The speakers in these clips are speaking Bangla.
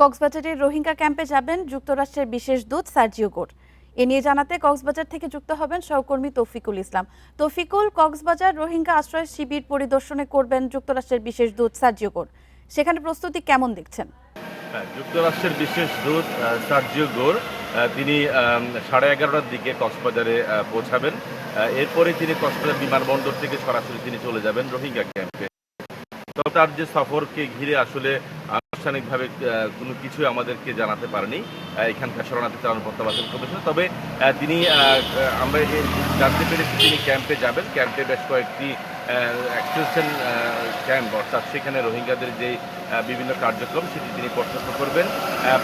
কক্সবাজারের রোহিঙ্গা ক্যাম্পে যাবেন যুক্তরাষ্ট্রের বিশেষ দূত সার্জিও গোর। এ নিয়ে জানাতে কক্সবাজার থেকে যুক্ত হবেন সহকর্মী তৌফিকুল ইসলাম। তৌফিকুল, কক্সবাজার রোহিঙ্গা আশ্রয় শিবির পরিদর্শনে করবেন যুক্তরাষ্ট্রের বিশেষ দূত সার্জিও গোর। সেখানে প্রস্তুতি কেমন দেখছেন? যুক্তরাষ্ট্রের বিশেষ দূত সার্জিও গোর তিনি 11:30টার দিকে কক্সবাজারে পৌঁছাবেন। এরপরে তিনি কক্সবাজার বিমানবন্দর থেকে সরাসরি তিনি চলে যাবেন রোহিঙ্গা ক্যাম্পে। তবে তার যে সফরকে ঘিরে আসলে আনুষ্ঠানিকভাবে কোনো কিছুই আমাদেরকে জানাতে পারেনি এখানকার শরণার্থী ত্রাণ প্রত্যাবাসন কমিশন। তবে তিনি আমরা জানতে পেরেছি তিনি ক্যাম্পে যাবেন। ক্যাম্পে বেশ কয়েকটি এক্সটেনশন ক্যাম্প, অর্থাৎ সেখানে রোহিঙ্গাদের যে বিভিন্ন কার্যক্রম সেটি তিনি প্রত্যক্ষ করবেন।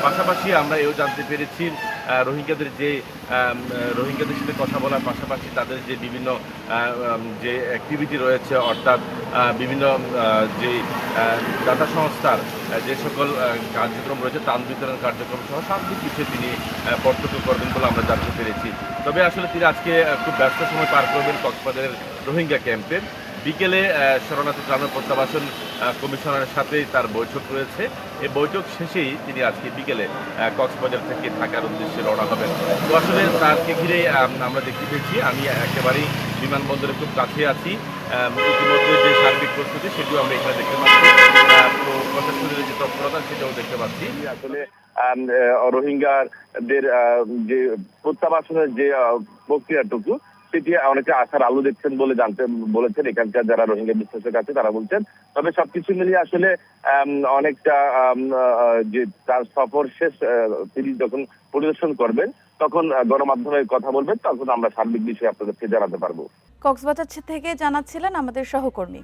পাশাপাশি আমরা এও জানতে পেরেছি রোহিঙ্গাদের সাথে কথা বলার পাশাপাশি তাদের যে বিভিন্ন যে অ্যাক্টিভিটি রয়েছে, অর্থাৎ বিভিন্ন যে দাতা সংস্থার যে সকল কার্যক্রম রয়েছে, ত্রাণ বিতরণ কার্যক্রম সহ সব কিছু তিনি প্রত্যক্ষ করবেন বলে আমরা জানতে পেরেছি। তবে আসলে তিনি আজকে খুব ব্যস্ত সময় পার করবেন কক্সবাজারের রোহিঙ্গা ক্যাম্পে। বিকেলে শরণার্থী ত্রাণ প্রত্যাবাসন কমিশনারের সাথেই তার বৈঠক রয়েছে। এই বৈঠক শেষেই তিনি আজকে বিকেলে কক্সবাজার থেকে ঢাকার উদ্দেশ্যে রওনা হবেন। তো আসলে তাকে ঘিরে আমরা দেখতে পেয়েছি, আমি একেবারেই বিমানবন্দরে খুব কাছে আছি। ইতিমধ্যে যে সার্বিক প্রস্তুতি সেটিও আমরা এখানে দেখতে পাচ্ছি। তো প্রশাসনের যে তৎপরতা সেটাও দেখতে পাচ্ছি। আসলে রোহিঙ্গাদের যে প্রত্যাবাসনের যে প্রক্রিয়াটুকু সেটি অনেকে আশার আলো দেখছেন বলে বলেছেন এখানকার যারা রোহিঙ্গা বিশ্লেষক আছে তারা বলছেন। তবে সবকিছু মিলিয়ে আসলে অনেকটা যে তার সফর শেষ তিনি যখন পরিদর্শন করবেন তখন গণমাধ্যমে কথা বলবেন, তখন আমরা সার্বিক বিষয়ে আপনাদেরকে জানাতে পারবো। কক্সবাজার থেকে জানাচ্ছিলেন আমাদের সহকর্মী।